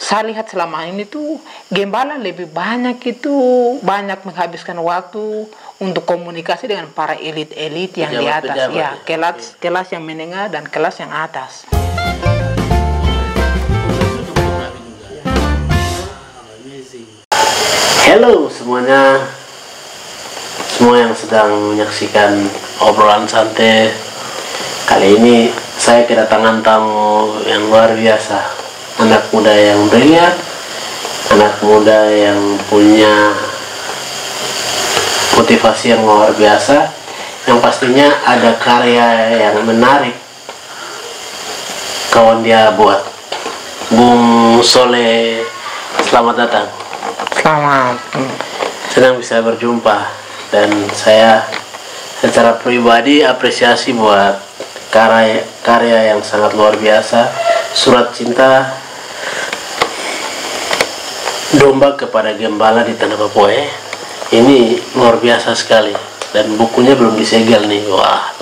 saya lihat selama ini tuh gembala lebih banyak menghabiskan waktu untuk komunikasi dengan para elit-elit yang di atas, kelas yang menengah dan kelas yang atas. Halo semuanya, semua yang sedang menyaksikan obrolan santai. Kali ini saya kedatangan tamu yang luar biasa. Anak muda yang brilian, anak muda yang punya motivasi yang luar biasa, yang pastinya ada karya yang menarik kawan dia buat. Bung Soleh, selamat datang. Selamat. Senang bisa berjumpa, dan saya secara pribadi apresiasi buat karya yang sangat luar biasa, Surat Cinta Domba kepada Gembala di Tanah Papua. Ini luar biasa sekali, dan bukunya belum disegel nih. Wah,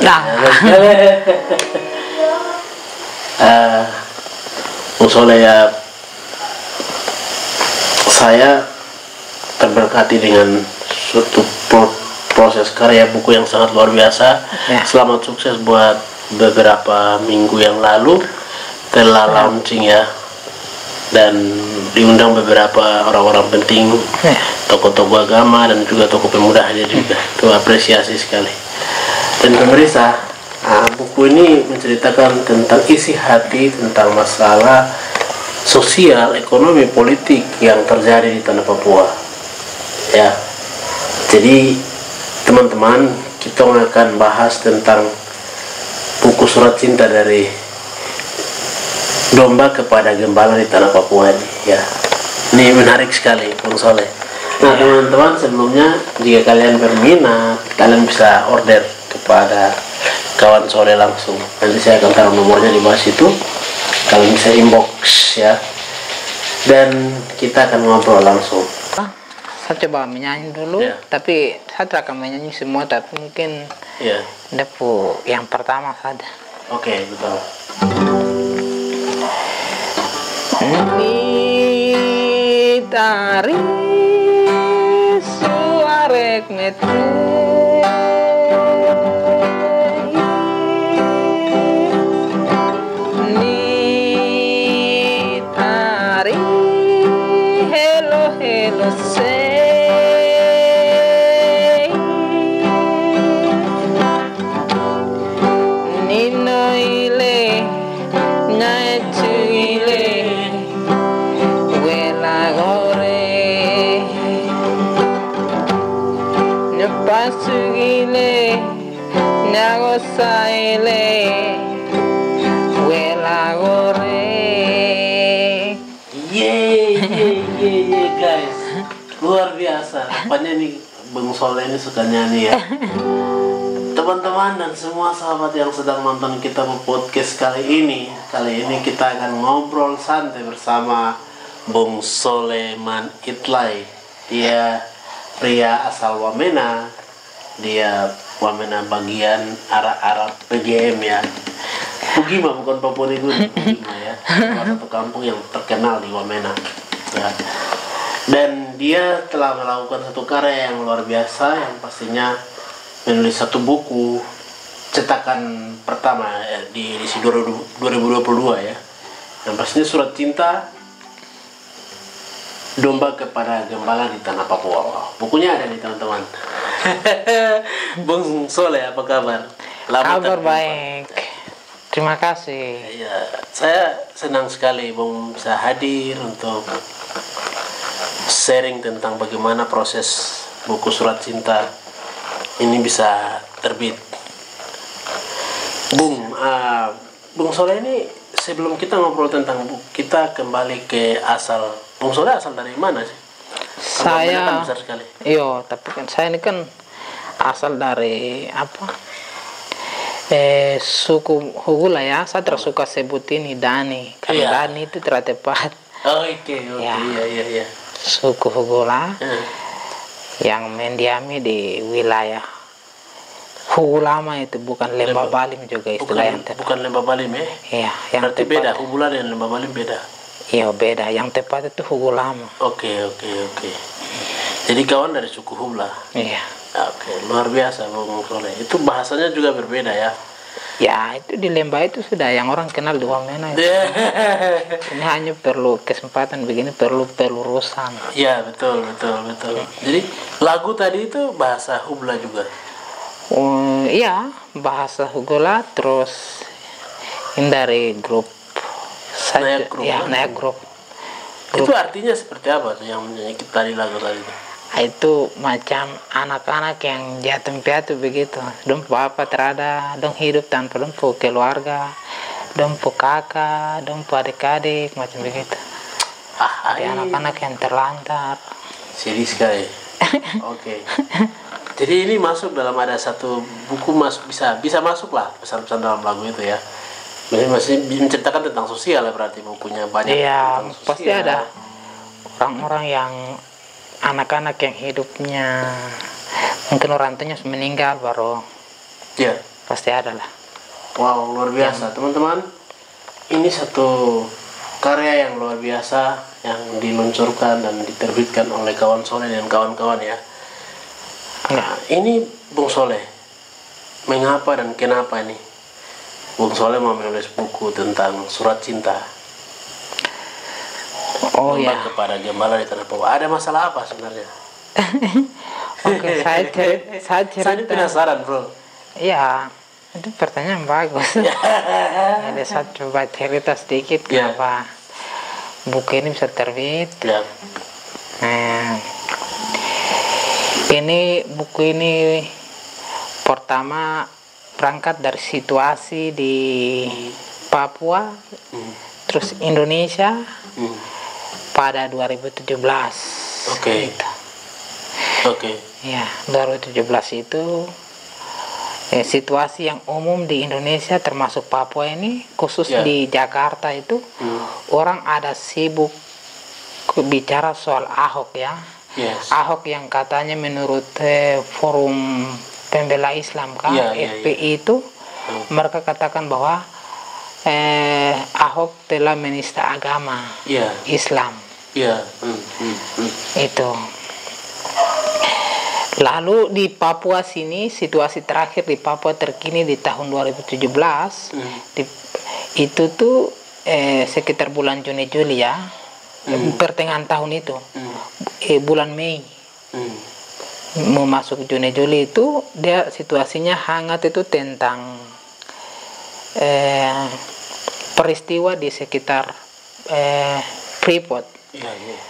Bung Soleh, ya, saya terberkati dengan suatu proses karya buku yang sangat luar biasa. Selamat sukses buat beberapa minggu yang lalu telah launching ya, dan diundang beberapa orang-orang penting, tokoh-tokoh agama dan juga tokoh pemuda hadir juga. Itu apresiasi sekali. Dan pemirsa, buku ini menceritakan tentang isi hati, tentang masalah sosial, ekonomi, politik yang terjadi di Tanah Papua. Ya, jadi teman-teman, kita akan bahas tentang buku Surat Cinta dari Domba kepada Gembala di Tanah Papua ini. Ya, ini menarik sekali, Bung Soleh. Nah, teman-teman, sebelumnya jika kalian berminat, kalian bisa order kepada kawan Soleh langsung. Nanti saya akan taruh nomornya di bawah situ. Kalian bisa inbox ya, dan kita akan ngobrol langsung. Saya coba menyanyi dulu, tapi saya tidak akan menyanyi semua, tapi mungkin depu yang pertama saja. Oke, betul. Ni tari suarek metu ni tari hello hello say ni noile nyachile pasugile nagosaile wela gore. Guys, luar biasa. Rupanya nih Bung Soleh ini suka nyanyi ya. Teman-teman dan semua sahabat yang sedang nonton kita podcast kali ini kita akan ngobrol santai bersama Bung Soleman Itlay. Dia pria asal Wamena, dia Wamena bagian arah PGM ya. Pugima, bukan Papua Nugini, Pugima ya. Salah satu kampung yang terkenal di Wamena ya. Dan dia telah melakukan satu karya yang luar biasa, yang pastinya menulis satu buku cetakan pertama di edisi 2022 ya. Yang pastinya Surat Cinta Domba kepada Gembala di Tanah Papua. Bukunya ada nih teman-teman. Bung Soleh, apa kabar? Kabar baik. Terima kasih. Ya, saya senang sekali Bung bisa hadir untuk sharing tentang bagaimana proses buku Surat Cinta ini bisa terbit. Bung Soleh ini, sebelum kita ngobrol tentang buku, kita kembali ke asal. Bung Soleh asal dari mana sih? Saya kan besar sekali. Iya, tapi kan saya ini kan asal dari suku Hugula ya. Saya tidak suka sebut ini Dani, karena Dani itu tidak tepat. Oke. Iya. Suku Hugula yang mendiami di wilayah Hugulama, itu bukan Lembah Balim juga istilah yang tepat. Bukan Lembah Balim ya? Iya, yang berarti tepat. beda, Hugula dan Lembah Balim beda. Iya beda, yang tepat itu Hugo Lama. Oke. Jadi kawan dari suku Hubla. Iya. Oke, luar biasa Bung Soleh. Itu bahasanya juga berbeda ya. Ya itu di Lembah itu sudah yang orang kenal di Wamena itu. Ini hanya perlu kesempatan begini, perlu pelurusan. Iya betul. Jadi lagu tadi itu bahasa Hubla juga. Iya bahasa Hugula, terus ini dari grup saja. Naya Group. Itu artinya seperti apa tuh yang menyanyi tadi lagu tadi itu? Itu macam anak-anak yang jatuh piatu begitu. Dong apa terada, dong hidup tanpa dong keluarga, dong kakak, dong adik-adik macam begitu. Jadi anak-anak yang terlantar. Sedih sekali. Oke. Jadi ini masuk dalam ada satu buku bisa masuk lah pesan-pesan dalam lagu itu ya. Masih menceritakan tentang sosial ya, berarti bukunya banyak. Iya, pasti ada orang-orang yang anak-anak yang hidupnya mungkin orang tuanya meninggal baru. Iya. Pasti ada lah. Wow, luar biasa teman-teman. Ini satu karya yang luar biasa yang diluncurkan dan diterbitkan oleh kawan Soleh dan kawan-kawan ya. Nah, ini Bung Soleh, mengapa dan kenapa ini Bung Soleh mau menulis buku tentang surat cinta? Kepada gembala di Tanah Papua. Ada masalah apa sebenarnya? Oke, saya cerita. Saya penasaran bro. Iya, itu pertanyaan bagus. Jadi saya coba cerita sedikit kenapa buku ini bisa terbit. Ini buku ini pertama berangkat dari situasi di Papua, terus Indonesia pada 2017. Oke. Ya, 2017 itu situasi yang umum di Indonesia termasuk Papua ini, khusus di Jakarta itu orang ada sibuk bicara soal Ahok ya. Ahok yang katanya menurut Forum Pembela Islam FPI itu mereka katakan bahwa Ahok telah menista agama Islam. Itu. Lalu di Papua sini, situasi terakhir di Papua terkini di tahun 2017 itu tuh sekitar bulan Juni Juli ya, pertengahan tahun itu, bulan Mei mau masuk Juni Juli itu dia situasinya hangat itu tentang peristiwa di sekitar Freeport.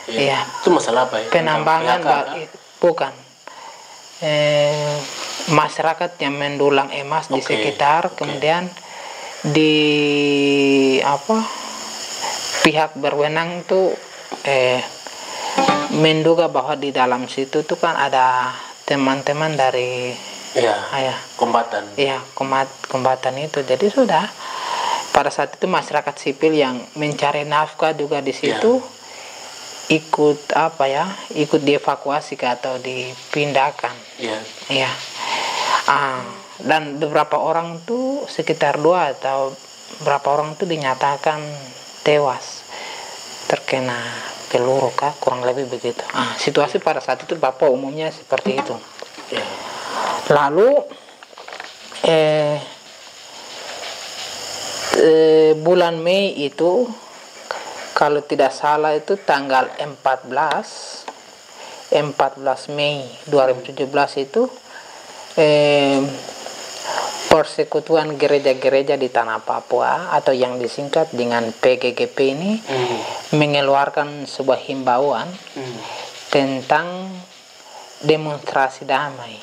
Iya. Itu masalah apa ya? Penambangan bukan. Masyarakat yang mendulang emas di sekitar, kemudian di pihak berwenang itu menduga bahwa di dalam situ tuh kan ada teman-teman dari kombatan. Iya, kombatan itu. Jadi sudah pada saat itu masyarakat sipil yang mencari nafkah juga di situ ikut dievakuasi atau dipindahkan. Dan beberapa orang tuh sekitar 2 atau berapa orang tuh dinyatakan tewas terkena peluru kurang lebih begitu. Situasi pada saat itu Papua umumnya seperti itu. Lalu bulan Mei itu kalau tidak salah itu tanggal 14 Mei 2017 itu persekutuan gereja-gereja di Tanah Papua atau yang disingkat dengan PGGP ini mengeluarkan sebuah himbauan tentang demonstrasi damai.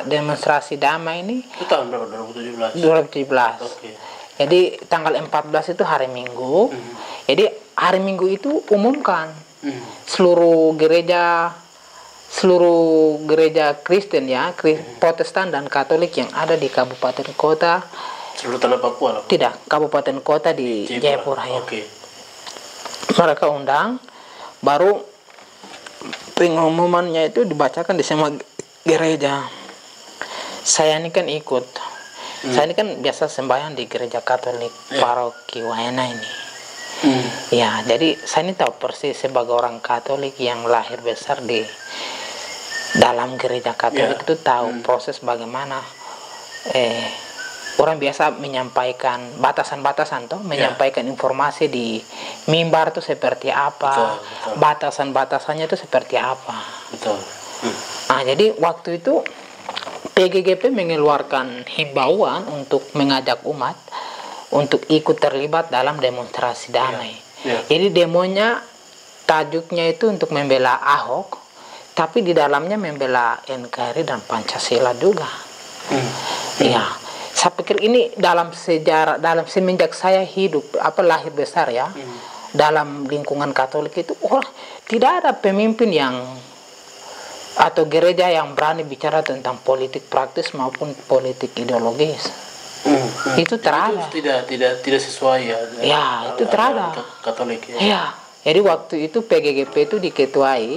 Demonstrasi damai ini itu tahun berapa? 2017. Jadi tanggal 14 itu hari Minggu. Jadi hari Minggu itu umumkan seluruh gereja Kristen ya, Protestan dan Katolik yang ada di kabupaten kota. Seluruh Tanah Papua? Tidak, kabupaten kota di Jayapura ya. Mereka undang, baru pengumumannya itu dibacakan di semua gereja. Saya ini kan ikut. Saya ini kan biasa sembahyang di gereja Katolik Paroki Wahena ini. Ya, jadi saya ini tahu persis sebagai orang Katolik yang lahir besar di dalam gereja Katolik itu tahu proses bagaimana orang biasa menyampaikan batasan-batasan menyampaikan informasi di mimbar itu seperti apa, batasan-batasannya itu seperti apa. Betul. Nah, jadi waktu itu PGGP mengeluarkan himbauan untuk mengajak umat untuk ikut terlibat dalam demonstrasi damai. Jadi demonya tajuknya itu untuk membela Ahok, tapi di dalamnya membela NKRI dan Pancasila juga. Ya, saya pikir ini dalam sejarah, dalam semenjak saya hidup lahir besar ya, dalam lingkungan Katolik itu tidak ada pemimpin yang atau gereja yang berani bicara tentang politik praktis maupun politik ideologis. Itu terada. Itu tidak sesuai ya. Ya, itu terada. Katolik ya. Ya, jadi waktu itu PGGP itu diketuai,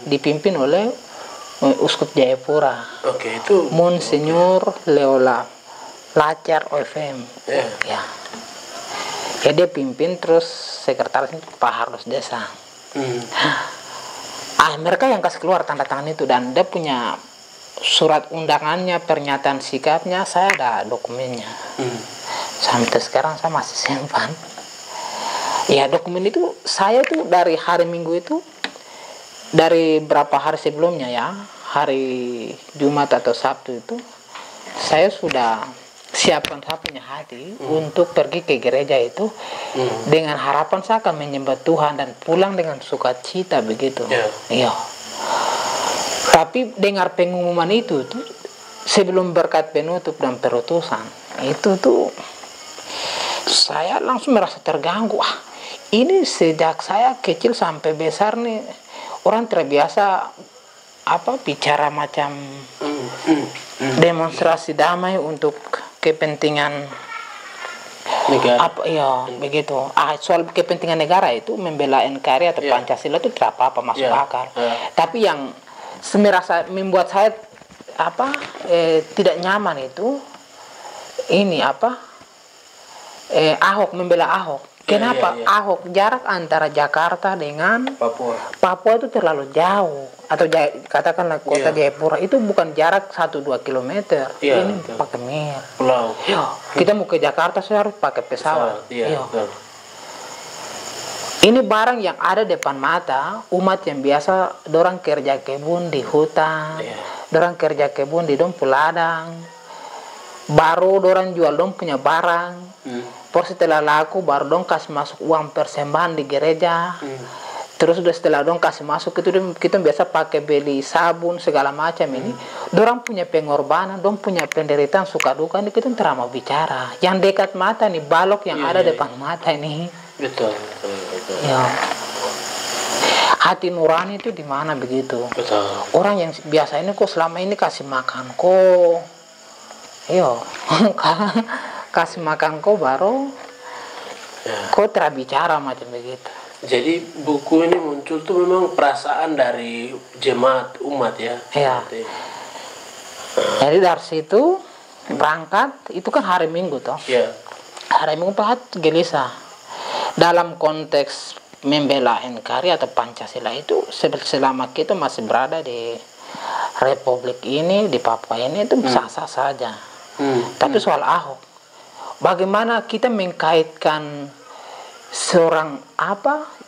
dipimpin oleh Uskup Jayapura. Oke, itu Monsinyur Leola Lacar OFM. Ya. Ya, dia pimpin, terus sekretarisnya Pak Hardos Desa. Mereka yang kasih keluar tanda tangan itu, dan dia punya surat undangannya, pernyataan sikapnya, saya ada dokumennya. Sampai sekarang saya masih simpan. Ya, dokumen itu saya tuh dari hari Minggu itu, dari berapa hari sebelumnya ya, hari Jumat atau Sabtu itu, saya sudah siapkan saya punya hati untuk pergi ke gereja itu dengan harapan saya akan menyembah Tuhan dan pulang dengan sukacita begitu. Iya. Tapi dengar pengumuman itu tuh, sebelum berkat penutup dan perutusan itu tuh saya langsung merasa terganggu. Ini sejak saya kecil sampai besar nih orang terbiasa bicara macam demonstrasi damai untuk kepentingan negara. Begitu. Soal kepentingan negara itu membela NKRI atau Pancasila itu tidak apa-apa, masuk akal. Tapi yang merasa membuat saya tidak nyaman itu ini Ahok, membela Ahok. Kenapa? Ahok, jarak antara Jakarta dengan Papua itu terlalu jauh, atau katakanlah kota Jayapura itu bukan jarak 1-2 kilometer. Ini pakai mil. Pulau. Kita mau ke Jakarta saya harus pakai pesawat. Ini barang yang ada depan mata umat yang biasa dorang kerja kebun di hutan, dorang kerja kebun di dong ladang, baru dorang jual dong punya barang, setelah laku baru dong kasih masuk uang persembahan di gereja, terus setelah dong kasih masuk itu kita biasa pakai beli sabun segala macam ini, dorang punya pengorbanan, dong punya penderitaan suka duka ini kita tidak mau bicara. Yang dekat mata nih, balok yang ada depan mata ini. Betul. Ya. Hati nurani itu di mana begitu? Betul. Orang yang biasa ini kok selama ini kasih makan kok, kasih makan kok baru, kok terbicara macam begitu. Jadi buku ini muncul tuh memang perasaan dari jemaat umat ya. Iya. Jadi dari situ berangkat itu kan hari Minggu toh. Iya. Hari Minggu gelisah. Dalam konteks membela NKRI atau Pancasila itu selama kita masih berada di Republik ini, di Papua ini itu sah-sah saja. Tapi soal Ahok, bagaimana kita mengkaitkan seorang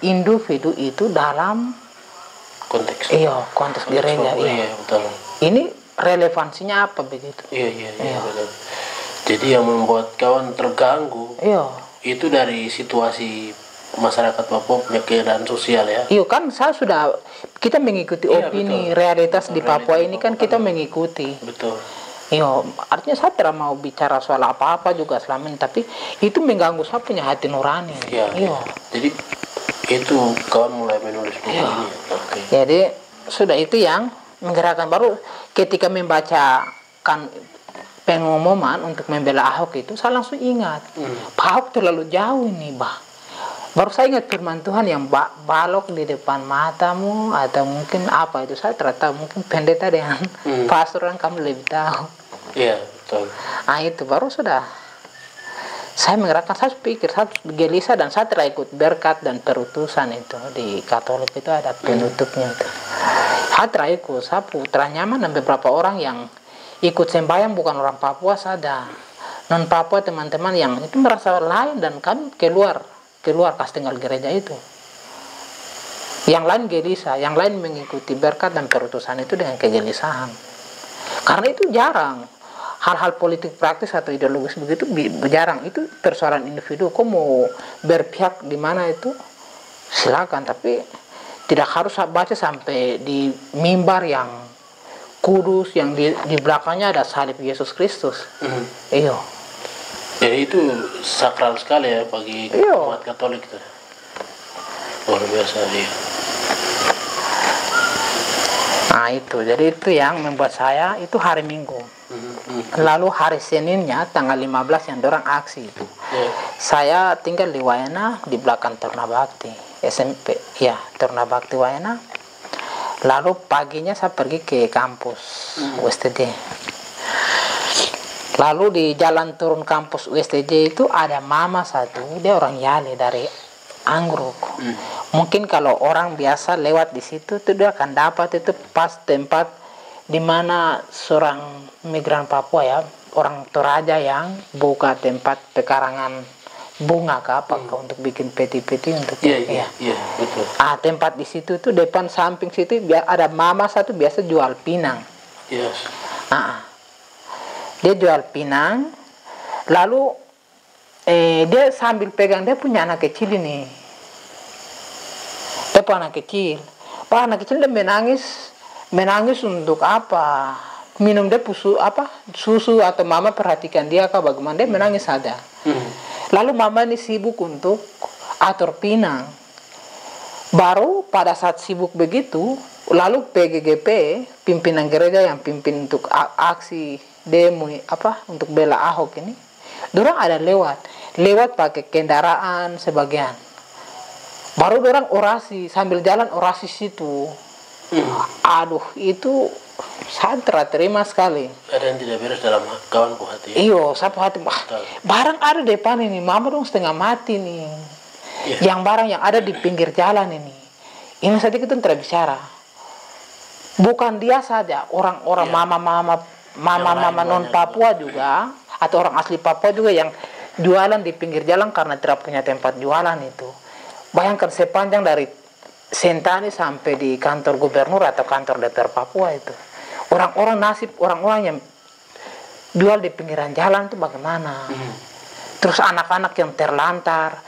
individu itu dalam konteks gereja. Betul. Ini relevansinya apa begitu? Iya. Betul. Jadi yang membuat kawan terganggu itu dari situasi masyarakat Papua punya keadaan sosial ya. Iya kan kita mengikuti opini realitas di Papua ini kan kita mengikuti. Betul. Artinya saya tidak mau bicara soal apa-apa juga selama ini, tapi itu mengganggu saya punya hati nurani. Jadi itu kawan mulai menulis buku ini. Jadi sudah itu yang menggerakkan. Baru ketika membacakan pengumuman untuk membela Ahok itu saya langsung ingat Pak Ahok terlalu jauh ini baru saya ingat firman Tuhan yang balok di depan matamu, atau mungkin apa itu saya ternyata mungkin pendeta dengan pastor yang kamu lebih tahu. Iya. Betul. Itu baru sudah saya menggerakkan, saya pikir, saya gelisah dan saya tidak ikut berkat dan perutusan itu di Katolik itu ada penutupnya itu. Saya tidak ikut, saya putra nyaman dan beberapa orang yang ikut sembahyang bukan orang Papua ada non Papua teman-teman yang itu merasa lain dan kami keluar kas tinggal gereja itu. Yang lain gelisah, yang lain mengikuti berkat dan perutusan itu dengan kegelisahan. Karena itu jarang. Hal-hal politik praktis atau ideologis begitu jarang. Itu persoalan individu. Kau mau berpihak di mana itu silakan, tapi tidak harus baca sampai di mimbar yang kudus yang di belakangnya ada salib Yesus Kristus. Iya. Ya itu sakral sekali ya bagi umat Katolik itu. Luar biasa dia. Nah itu, jadi itu yang membuat saya itu hari Minggu. Lalu hari Seninnya tanggal 15 yang dorang aksi itu. Saya tinggal di Wayana di belakang Taruna Bakti SMP, ya Taruna Bakti Wayana. Lalu paginya saya pergi ke kampus USTJ. Lalu di jalan turun kampus USTJ itu ada mama satu, dia orang Yale dari Anggrek. Mungkin kalau orang biasa lewat di situ tuh dia akan dapat itu pas tempat di mana seorang migran Papua ya, orang Toraja yang buka tempat pekarangan bunga untuk bikin peti-peti untuk Iya, betul. Tempat di situ tuh depan samping situ ada mama satu biasa jual pinang. Yes. Dia jual pinang, lalu dia sambil pegang, dia punya anak kecil ini. Dia punya anak kecil. Anak kecil dia menangis untuk apa? Minum dia susu atau mama perhatikan dia bagaimana dia menangis saja. Lalu mama ini sibuk untuk atur pinang. Baru pada saat sibuk begitu, lalu PGGP pimpinan gereja yang pimpin untuk aksi demo untuk bela Ahok ini, dorang ada lewat pakai kendaraan sebagian. Baru dorang orasi sambil jalan orasi situ. Aduh, itu saya terima sekali. Ada yang tidak beres dalam kawanku hati. Iyo, saya hati. Barang ada depan ini, mama dong setengah mati nih. Yang barang yang ada di pinggir jalan ini saja kita tidak bicara. Bukan dia saja, orang-orang mama non Papua juga atau orang asli Papua juga yang jualan di pinggir jalan karena tidak punya tempat jualan itu. Bayangkan sepanjang dari Sentani sampai di kantor gubernur atau kantor DPR Papua itu. Orang-orang orang-orang yang jual di pinggiran jalan itu bagaimana? Terus anak-anak yang terlantar,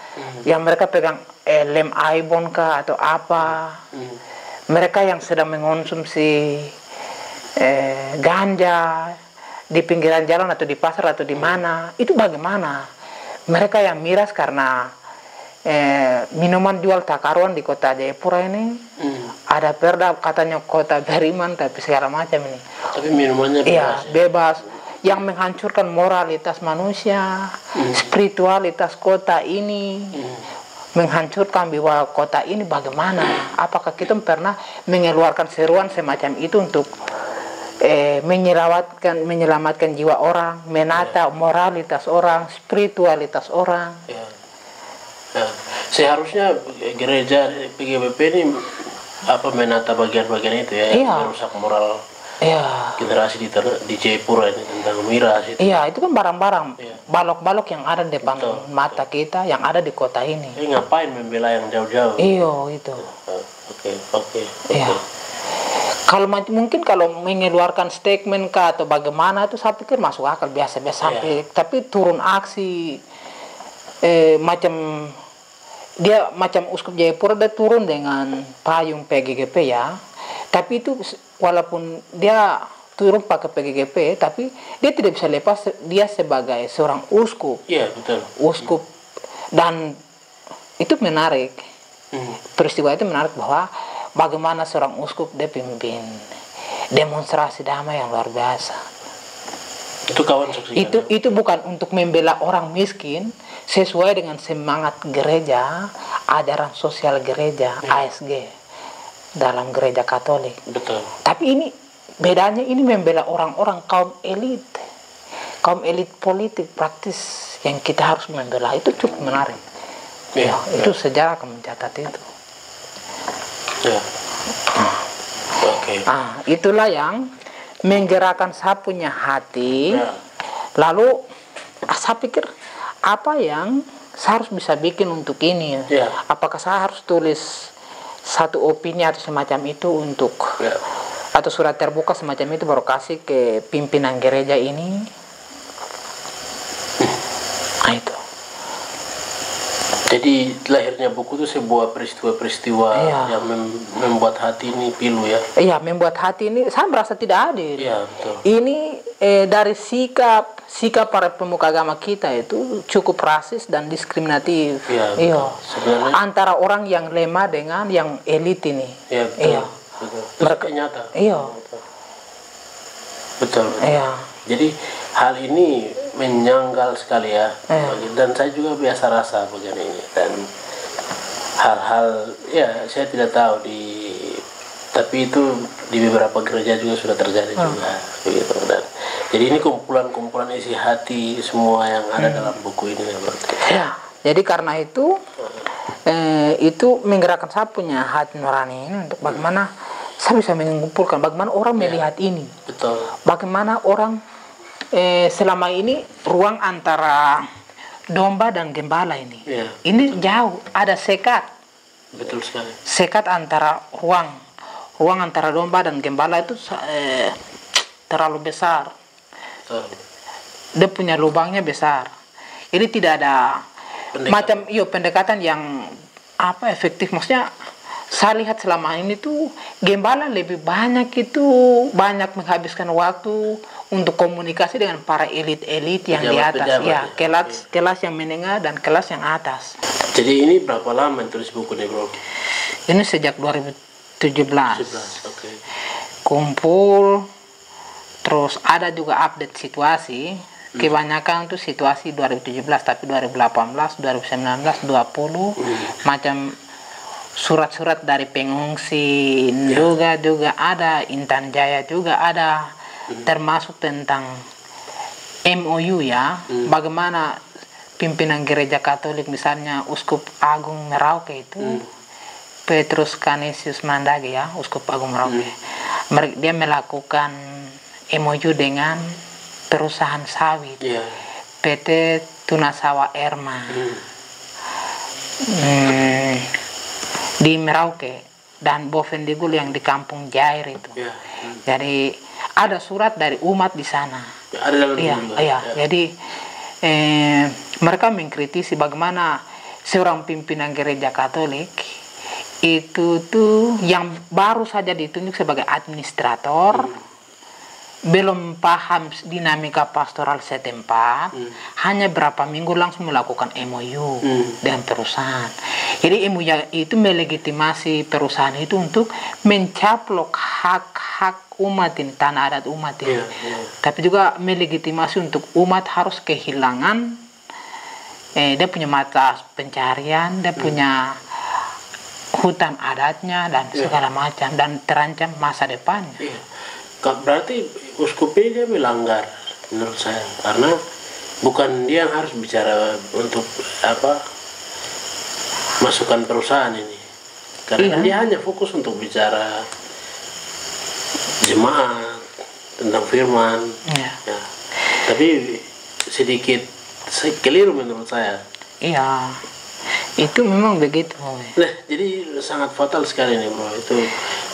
yang mereka pegang lem aibon kah atau apa? Mereka yang sedang mengonsumsi ganja di pinggiran jalan atau di pasar atau di mana? Itu bagaimana? Mereka yang miras karena minuman jual takaruan di kota Jayapura ini, ada perda katanya kota beriman tapi segala macam ini. Tapi minumannya bebas. Bebas. Yang menghancurkan moralitas manusia, spiritualitas kota ini, menghancurkan jiwa kota ini bagaimana? Apakah kita pernah mengeluarkan seruan semacam itu untuk menyelamatkan jiwa orang, menata moralitas orang, spiritualitas orang? Nah, seharusnya gereja PGBP ini menata bagian-bagian itu ya, merusak moral generasi di Jayapura ini tentang miras itu. Iya, itu kan barang-barang balok-balok yang ada di depan mata kita, yang ada di kota ini. Ngapain membela yang jauh-jauh? Iya, itu. Oke. Kalau mungkin kalau mengeluarkan statement atau bagaimana itu saya pikir masuk akal biasa-biasa sampai, tapi turun aksi macam Uskup Jayapura dia turun dengan payung PGGP ya. Tapi itu walaupun dia turun pakai PGGP, tapi dia tidak bisa lepas dia sebagai seorang uskup. Iya, betul. Uskup. Dan itu menarik. Peristiwa itu menarik bahwa bagaimana seorang uskup dia pimpin demonstrasi damai yang luar biasa. Itu kawan saksikan. Itu bukan untuk membela orang miskin, sesuai dengan semangat gereja, ajaran sosial gereja, ASG dalam gereja Katolik. Betul. Tapi ini bedanya, ini membela orang-orang kaum elit. kaum elit politik praktis yang kita harus membela itu cukup menarik. Itu sejarah akan mencatat itu. Itulah yang menggerakkan saya punya hati. Lalu saya pikir apa yang saya harus bisa bikin untuk ini? Apakah saya harus tulis satu opini atau semacam itu untuk atau surat terbuka semacam itu baru kasih ke pimpinan gereja ini? Itu. Jadi lahirnya buku itu sebuah peristiwa-peristiwa yang membuat hati ini pilu ya? Iya, membuat hati ini saya merasa tidak adil. Betul. Ini dari sikap para pemuka agama kita itu cukup rasis dan diskriminatif. Sebenarnya antara orang yang lemah dengan yang elit ini. Betul. Mereka nyata. Betul. Jadi hal ini menyanggal sekali ya, dan saya juga biasa rasa begini ini, dan hal-hal saya tidak tahu tapi itu di beberapa gereja juga sudah terjadi juga begitu. Dan jadi ini kumpulan isi hati semua yang ada dalam buku ini ya berarti. Jadi karena itu menggerakkan saya punya hati nurani ini untuk bagaimana saya bisa mengumpulkan bagaimana orang melihat ini. Betul. Bagaimana orang selama ini ruang antara domba dan gembala ini. Ini jauh, ada sekat. Betul sekali. Sekat antara ruang antara domba dan gembala itu terlalu besar. Dia punya lubangnya besar. Ini tidak ada pendekatan yang efektif. Maksudnya saya lihat selama ini tuh gembala lebih banyak menghabiskan waktu untuk komunikasi dengan para elit-elit yang di atas, kelas yang menengah dan kelas yang atas. Jadi ini berapa lama tulis buku ini, bro? Ini sejak 2017. Kumpul, terus ada juga update situasi. Kebanyakan tuh situasi 2017, tapi 2018, 2019, 20 macam surat-surat dari pengungsi juga ada, Intan Jaya juga ada, termasuk tentang MOU bagaimana pimpinan gereja Katolik misalnya Uskup Agung Merauke itu Petrus Canisius Mandage Uskup Agung Merauke, dia melakukan MOU dengan perusahaan sawit PT Tunasawa Erma di Merauke dan Bovendigul yang di Kampung Jair itu. Jadi ada surat dari umat di sana. Jadi mereka mengkritisi bagaimana seorang pimpinan gereja Katolik itu tuh yang baru saja ditunjuk sebagai administrator, belum paham dinamika pastoral setempat, hanya berapa minggu langsung melakukan MOU dengan perusahaan. Jadi MOU itu melegitimasi perusahaan itu untuk mencaplok hak-hak umat ini, tanah adat umat ini. Tapi juga melegitimasi untuk umat harus kehilangan dia punya mata pencarian, dia punya hutan adatnya dan segala macam, dan terancam masa depannya. Berarti uskup ini dia melanggar menurut saya, karena bukan dia yang harus bicara untuk masukan perusahaan ini, karena dia hanya fokus untuk bicara jemaat tentang firman. Tapi sedikit keliru menurut saya. Itu memang begitu. Nah, jadi sangat fatal sekali nih, bro. Itu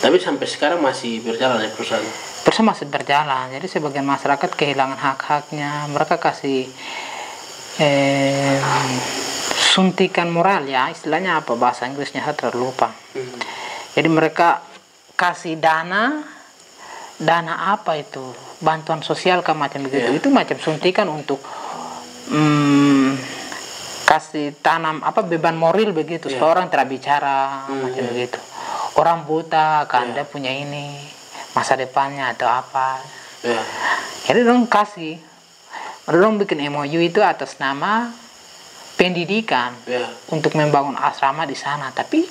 tapi sampai sekarang masih berjalan ya perusahaan. Perusahaan masih berjalan. Jadi sebagian masyarakat kehilangan hak-haknya. Mereka kasih suntikan moral istilahnya apa bahasa Inggrisnya saya terlupa. Jadi mereka kasih dana apa itu, bantuan sosial macam begitu. Itu macam suntikan untuk kasih tanam beban moral begitu, supaya orang tidak bicara macam begitu. Orang buta kan dia punya ini masa depannya atau apa. Jadi dong bikin MOU itu atas nama pendidikan untuk membangun asrama di sana. Tapi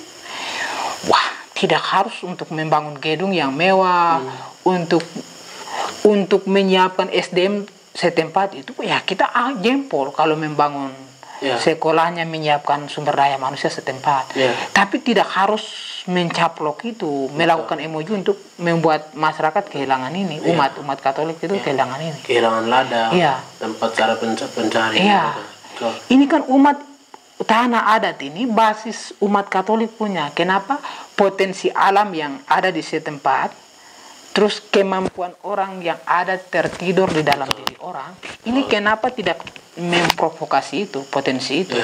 tidak harus untuk membangun gedung yang mewah, untuk menyiapkan SDM setempat itu ya kita jempol kalau membangun sekolahnya, menyiapkan sumber daya manusia setempat. Tapi tidak harus mencaplok itu, melakukan MOU untuk membuat masyarakat kehilangan ini, umat Katolik itu kehilangan ini. Kehilangan ladang, tempat cara pencarian. Ini kan umat tanah adat ini basis umat Katolik punya. Kenapa? Potensi alam yang ada di setempat, terus kemampuan orang yang ada tertidur di dalam diri orang, ini kenapa tidak memprovokasi itu, potensi itu.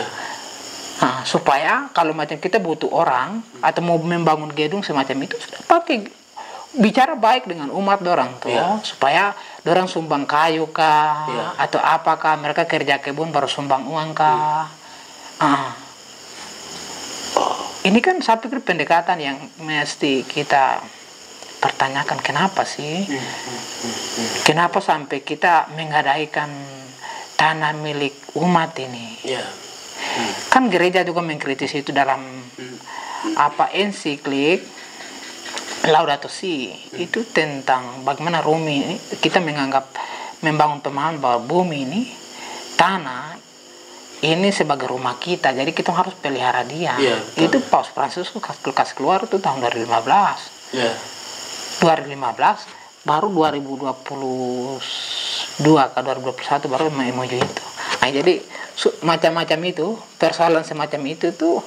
Nah, supaya kalau macam kita butuh orang atau mau membangun gedung semacam itu, sudah pakai bicara baik dengan umat dorang tuh, supaya dorang sumbang kayu kah, atau apakah mereka kerja kebun baru sumbang uang kah. Ini kan saya pikir pendekatan yang mesti kita pertanyakan, kenapa sih? Kenapa sampai kita menggadaikan tanah milik umat ini? Kan gereja juga mengkritisi itu dalam ensiklik Laudato Si, itu tentang bagaimana Rumi kita menganggap membangun pemahaman bahwa bumi ini, tanah ini sebagai rumah kita, jadi kita harus pelihara dia. Itu Paus Fransiskus kasih keluar itu tahun 2015. 2015, baru 2022 ke 2021 baru MOU itu. Nah, jadi macam-macam itu, persoalan semacam itu tuh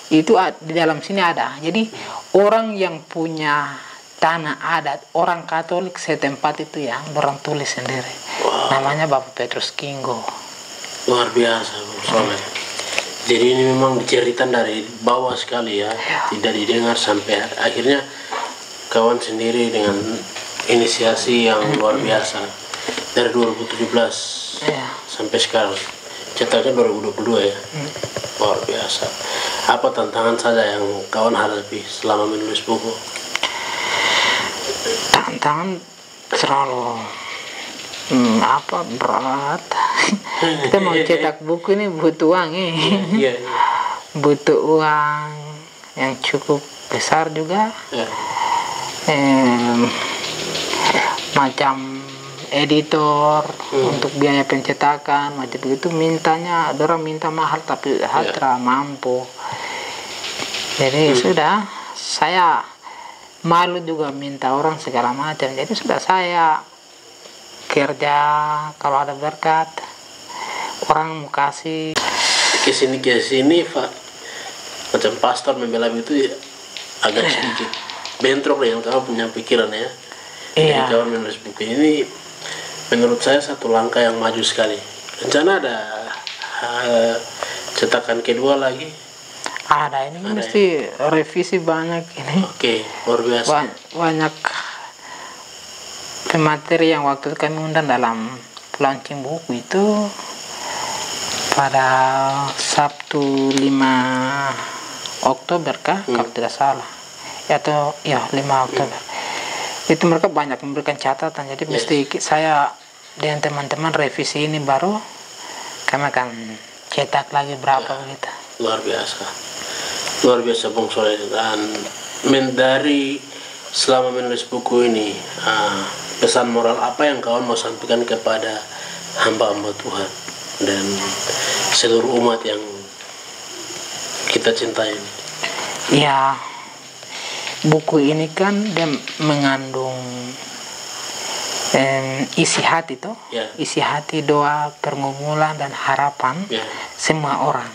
itu di dalam sini ada. Jadi orang yang punya tanah adat, orang Katolik setempat itu yang orang tulis sendiri. Namanya Bapak Petrus Kinggo. Luar biasa, Bung Soleh. Jadi ini memang diceritakan dari bawah sekali ya, tidak didengar sampai akhirnya kawan sendiri dengan inisiasi yang luar biasa dari 2017 sampai sekarang, cetaknya 2022 ya. Luar biasa. Apa tantangan saja yang kawan hadapi selama menulis buku? Tantangan selalu berat. Kita mau cetak buku ini butuh uang butuh uang yang cukup besar juga. Macam editor untuk biaya pencetakan macam begitu, orang minta mahal tapi hatra mampu. Jadi sudah, saya malu juga minta orang segala macam, jadi sudah saya kerja, kalau ada berkat orang mau kasih kesini Pak, macam pastor membela itu agak sedikit bentrok dengan kamu punya pikiran ya. Jadi kawan menulis buku ini menurut saya satu langkah yang maju sekali. Rencana ada cetakan kedua lagi? Ada, ini mesti revisi banyak ini. Luar biasa. Banyak pemateri yang waktu itu kami undang dalam launching buku itu pada Sabtu 5 Oktober kalau tidak salah. Atau 5 Oktober. Itu mereka banyak memberikan catatan, jadi mesti saya dengan teman-teman revisi ini baru kami akan cetak lagi berapa begitu. Luar biasa Bung Soleh. Dan dari selama menulis buku ini, pesan moral apa yang kawan mau sampaikan kepada hamba-hamba Tuhan dan seluruh umat yang kita cintai? Ya, buku ini kan dia mengandung isi hati tuh, isi hati, doa, pergumulan dan harapan semua orang.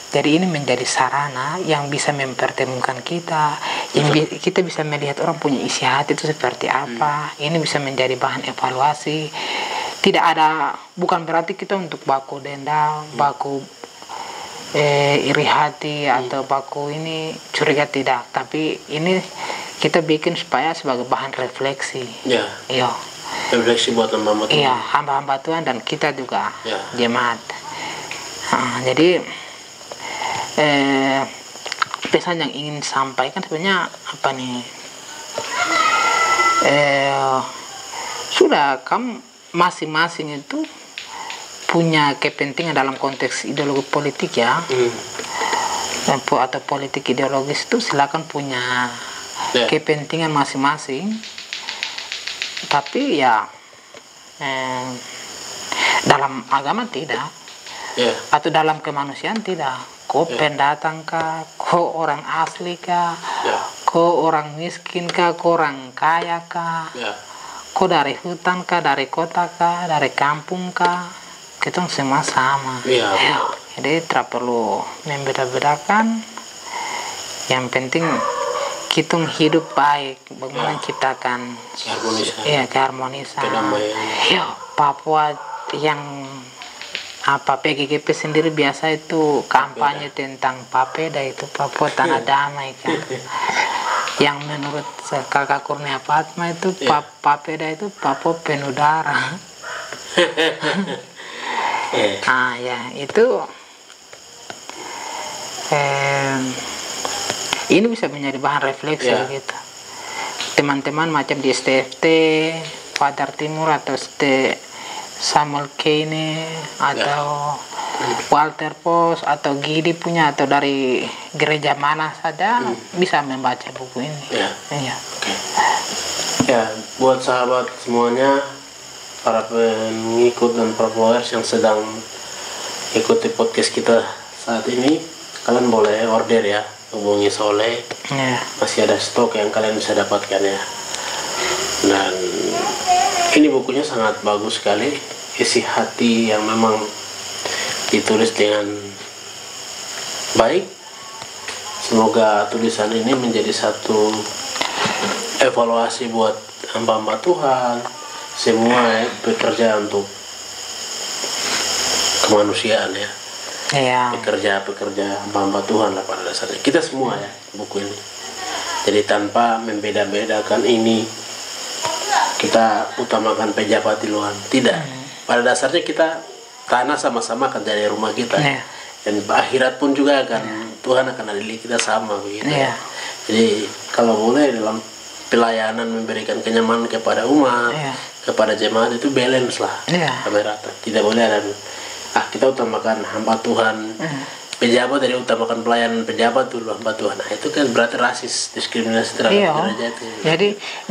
Jadi ini menjadi sarana yang bisa mempertemukan kita, yang kita bisa melihat orang punya isi hati itu seperti apa. Ini bisa menjadi bahan evaluasi. Tidak ada, bukan berarti kita untuk baku dendam, baku iri hati atau baku ini curiga, tidak. Tapi ini kita bikin supaya sebagai bahan refleksi. Refleksi buat hamba-hamba Tuhan. Hamba-hamba Tuhan dan kita juga jemaat. Jadi pesan yang ingin sampaikan sebenarnya apa nih? Sudah kamu masing-masing itu punya kepentingan dalam konteks ideologi politik ya, atau politik ideologis itu silakan punya kepentingan masing-masing. Tapi Dalam agama tidak, atau dalam kemanusiaan tidak. Kau pendatang kah, kau orang asli kah, kau orang miskin kah, kau orang kaya kah, kau dari hutan kah, dari kota kah, dari kampung kah, kita semua sama. Jadi tidak perlu membeda-bedakan. Yang penting kita hidup baik, bagaimana ciptakan keharmonisan. Papua yang PGGP sendiri biasa itu kampanye tentang Papeda, itu Papua Tanah Damai kan. Yang menurut Kakak Kurnia Fatma itu Papeda itu Papua penuh darah. Itu ini bisa menjadi bahan refleksi gitu. Teman-teman macam di STFT, Padar Timur atau Samuel Kane atau Walter Pos atau Gidi punya atau dari gereja mana saja bisa membaca buku ini. Buat sahabat semuanya, para pengikut dan followers yang sedang ikuti podcast kita saat ini, kalian boleh order ya, hubungi Soleh. Masih ada stok yang kalian bisa dapatkan ya. Dan ini bukunya sangat bagus sekali, isi hati yang memang ditulis dengan baik. Semoga tulisan ini menjadi satu evaluasi buat hamba-hamba Tuhan semua bekerja untuk kemanusiaan ya. Pekerja hamba-hamba Tuhan lah pada dasarnya. Kita semua ya buku ini. Jadi tanpa membeda-bedakan ini kita utamakan pejabat di luar. Tidak. Pada dasarnya kita tanah sama-sama akan jadi rumah kita. Dan akhirat pun juga akan Tuhan akan adili kita sama begitu. Jadi kalau boleh dalam pelayanan memberikan kenyamanan kepada umat, kepada jemaat itu balance lah. Sampai rata. Tidak boleh ada kita utamakan hamba Tuhan. Pejabat dari utamakan pelayanan pejabat dulu hamba Tuhan. Nah, itu kan berarti rasis, diskriminasi terhadap derajat. Jadi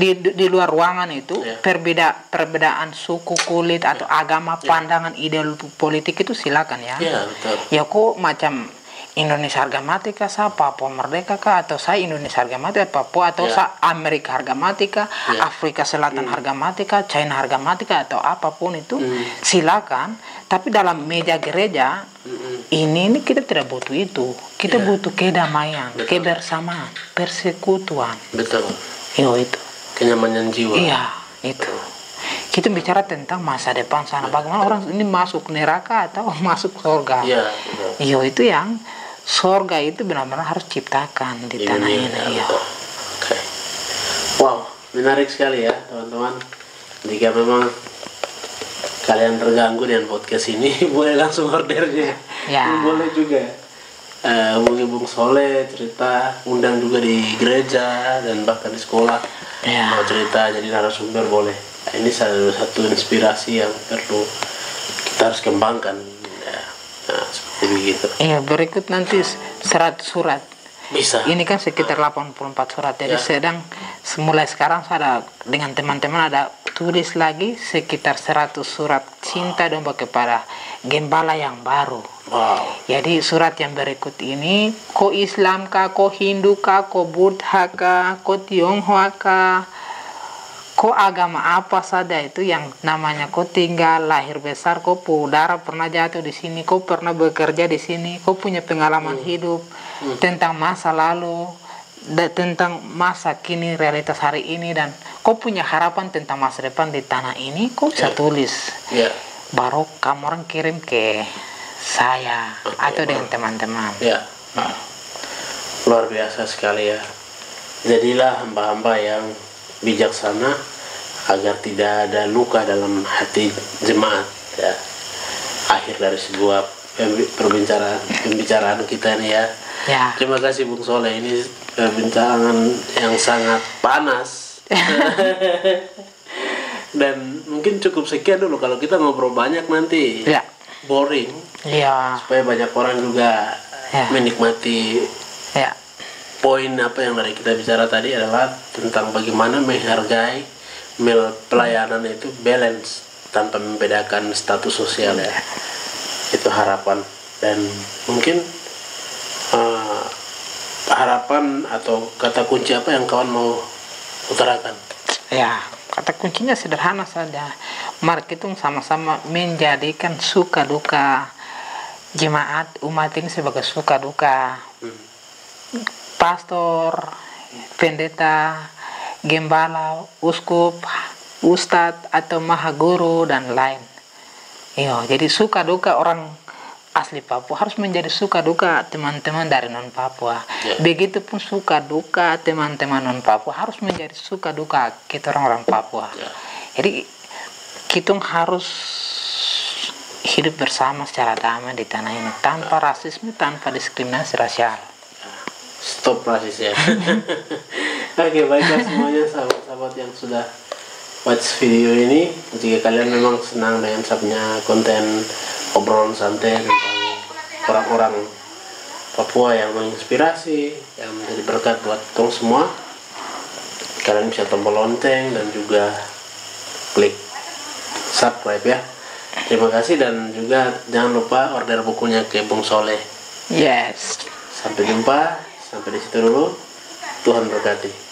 di luar ruangan itu perbedaan suku, kulit atau agama, pandangan, ideologi politik itu silakan ya. Betul. Ya kok macam Indonesia harga mati kah, saya Papua merdeka kah, atau saya Indonesia harga mati Papua, atau saya Amerika harga mati kah, Afrika Selatan harga mati kah, China harga mati kah, atau apapun itu silakan. Tapi dalam meja gereja ini kita tidak butuh itu. Kita butuh kedamaian, kebersamaan, persekutuan. Betul. Itu kenyamanan jiwa. Itu. Kita bicara tentang masa depan sana. Bagaimana orang ini masuk neraka atau masuk surga. Itu yang surga itu benar-benar harus ciptakan di tanah ini. Wow, menarik sekali ya teman-teman. Jika memang kalian terganggu dengan podcast ini, boleh langsung ordernya. Boleh juga hubungi Bung Soleh, cerita, undang juga di gereja dan bahkan di sekolah. Mau cerita jadi narasumber boleh. Ini salah satu inspirasi yang perlu kita harus kembangkan. Seperti begitu. Berikut nanti surat. Bisa. Ini kan sekitar 84 surat. Jadi sedang mulai sekarang saya dengan teman-teman ada tulis lagi sekitar 100 surat cinta domba kepada gembala yang baru. Jadi surat yang berikut ini, ko Islam kah, ko Hindu kah, ko Buddha kah, ko Tionghoa kah, ko agama apa saja itu yang namanya ko tinggal, lahir besar, ko pudara pernah jatuh di sini, ko pernah bekerja di sini, ko punya pengalaman hidup tentang masa lalu, tentang masa kini, realitas hari ini, dan ko punya harapan tentang masa depan di tanah ini, ko bisa tulis. Baru kamu orang kirim ke saya atau dengan teman-teman. Luar biasa sekali ya. Jadilah hamba-hamba yang bijaksana agar tidak ada luka dalam hati jemaat ya. Akhir dari sebuah pembicaraan kita nih ya. Terima kasih Bung Soleh, ini perbincangan yang sangat panas. Dan mungkin cukup sekian dulu, kalau kita ngobrol banyak nanti boring. Supaya banyak orang juga menikmati. Poin apa yang dari kita bicara tadi adalah tentang bagaimana menghargai pelayanan itu balance tanpa membedakan status sosial ya. Itu harapan, dan mungkin harapan atau kata kunci apa yang kawan mau utarakan? Ya, kata kuncinya sederhana saja. Mari kita sama-sama menjadikan suka duka jemaat umat ini sebagai suka duka. Pastor, pendeta, gembala, uskup, ustadz atau mahaguru dan lain. Jadi suka duka orang asli Papua harus menjadi suka duka teman-teman dari non Papua. Begitupun suka duka teman-teman non Papua harus menjadi suka duka kita orang-orang Papua. Jadi kita harus hidup bersama secara damai di tanah ini tanpa rasisme, tanpa diskriminasi rasial. Stop rasis ya. Oke, baiklah semuanya sahabat-sahabat yang sudah watch video ini. Jika kalian memang senang dengan sabnya konten obrolan santai tentang orang-orang Papua yang menginspirasi, yang menjadi berkat buat kita semua, kalian bisa tombol lonceng dan juga klik subscribe ya. Terima kasih, dan juga jangan lupa order bukunya ke Bung Soleh. Yes. Sampai jumpa, sampai di situ dulu. Tuhan berkati.